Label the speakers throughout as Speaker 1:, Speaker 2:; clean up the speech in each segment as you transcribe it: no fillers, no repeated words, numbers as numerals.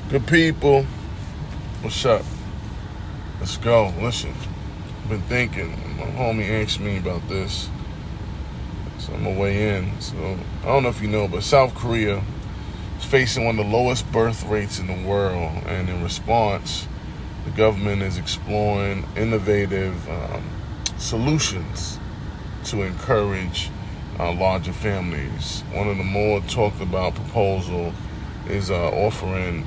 Speaker 1: Good people, what's up? Let's go. Listen, I've been thinking. My homie asked me about this, so I'm gonna weigh in. So I don't know if you know, but South Korea is facing one of the lowest birth rates in the world, and in response, the government is exploring innovative solutions to encourage larger families. One of the more talked about proposal is offering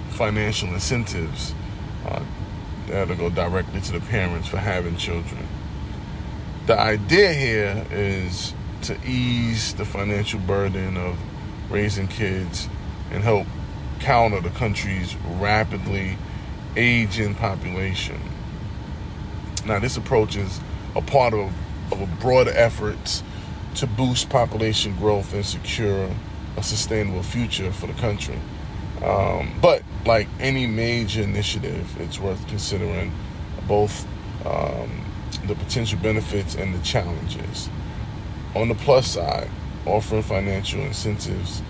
Speaker 1: financial incentives that'll go directly to the parents for having children. The idea here is to ease the financial burden of raising kids and help counter the country's rapidly aging population. Now, this approach is a part of a broader effort to boost population growth and secure a sustainable future for the country. But like any major initiative, it's worth considering both the potential benefits and the challenges. On the plus side, offering financial incentives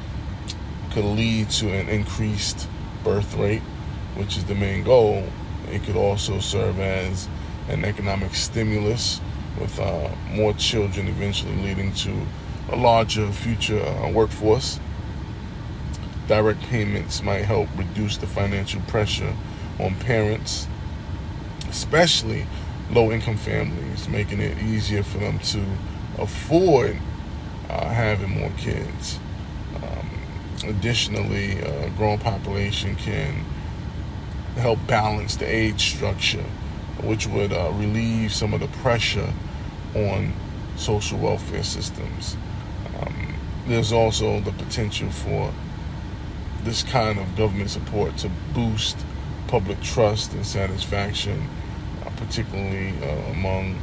Speaker 1: could lead to an increased birth rate, which is the main goal. It could also serve as an economic stimulus, with more children eventually leading to a larger future workforce. Direct payments might help reduce the financial pressure on parents, especially low-income families, making it easier for them to afford having more kids. Additionally, a growing population can help balance the age structure, which would relieve some of the pressure on social welfare systems. There's also the potential for this kind of government support to boost public trust and satisfaction, particularly among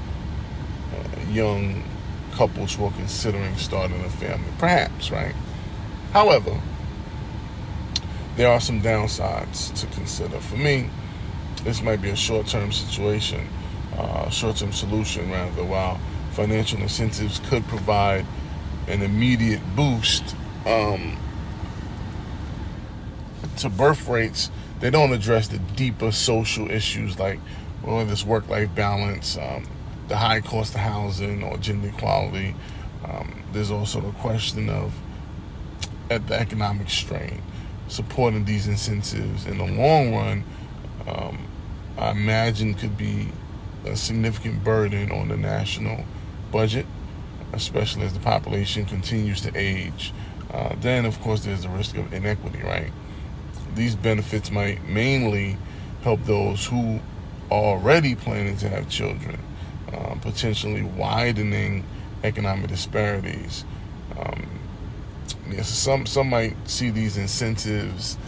Speaker 1: young couples who are considering starting a family, perhaps, right? However, there are some downsides to consider. For me, this might be a short-term solution, rather, while financial incentives could provide an immediate boost to birth rates. They don't address the deeper social issues like this work-life balance, the high cost of housing, or gender equality. There's also the question of the economic strain. Supporting these incentives in the long run, I imagine, could be a significant burden on the national budget, especially as the population continues to age. Then, of course, there's the risk of inequity, right? These benefits might mainly help those who are already planning to have children, potentially widening economic disparities. So some might see these incentives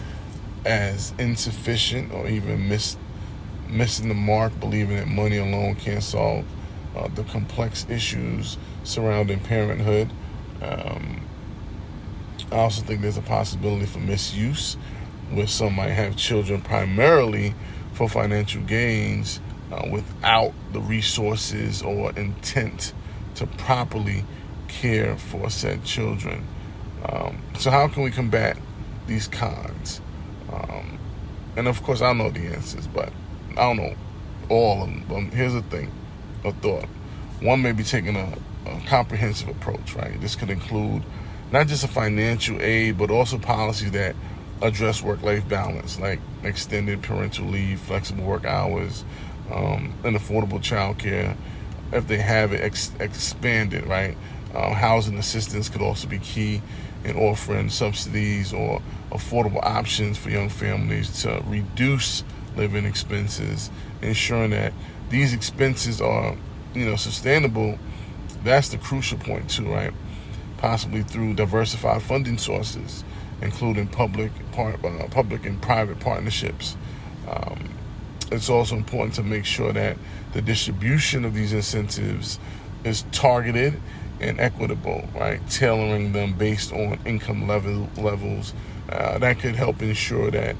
Speaker 1: as insufficient or even missing the mark, believing that money alone can't solve the complex issues surrounding parenthood. I also think there's a possibility for misuse, where some might have children primarily for financial gains without the resources or intent to properly care for said children. So how can we combat these cons? And of course, I know the answers, but I don't know all of them. But here's a thought. One may be taking a comprehensive approach, right? This could include not just a financial aid, but also policies that address work-life balance, like extended parental leave, flexible work hours, and affordable childcare, if they have it expanded, right? Housing assistance could also be key in offering subsidies or affordable options for young families to reduce living expenses, ensuring that these expenses are, sustainable. That's the crucial point too, right? Possibly through diversified funding sources, including public and private partnerships. It's also important to make sure that the distribution of these incentives is targeted and equitable, right? Tailoring them based on income levels. That could help ensure that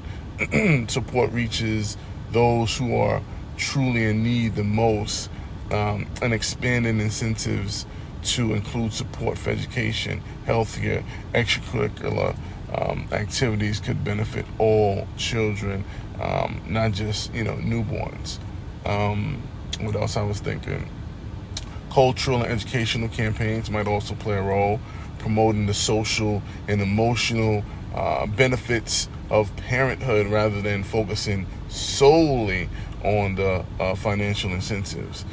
Speaker 1: support reaches those who are truly in need the most, and expanding incentives to include support for education, healthcare, extracurricular activities could benefit all children, not just newborns. What else I was thinking? Cultural and educational campaigns might also play a role, promoting the social and emotional benefits of parenthood rather than focusing solely on the financial incentives.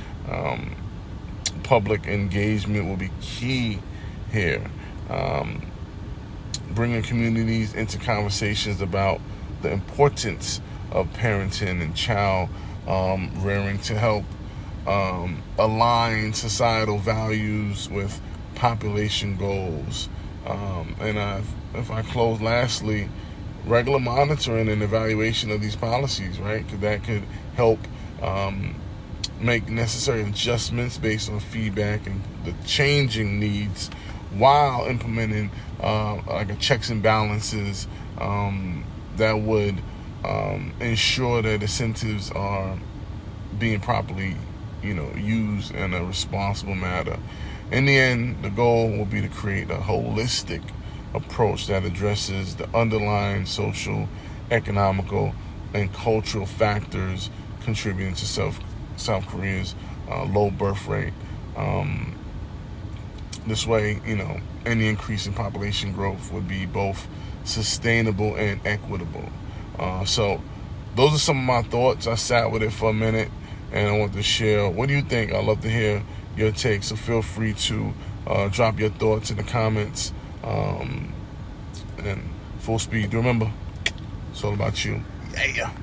Speaker 1: Public engagement will be key here. Bringing communities into conversations about the importance of parenting and child rearing to help align societal values with population goals. If I close, lastly, regular monitoring and evaluation of these policies, right? That could help make necessary adjustments based on feedback and the changing needs, while implementing like a checks and balances that would ensure that incentives are being properly used in a responsible manner. In the end, the goal will be to create a holistic approach that addresses the underlying social, economical, and cultural factors contributing to South Korea's low birth rate. This way, any increase in population growth would be both sustainable and equitable. So those are some of my thoughts. I sat with it for a minute and I want to share. What do you think? I'd love to hear your take. So feel free to drop your thoughts in the comments. And full speed. Remember, it's all about you. Yeah.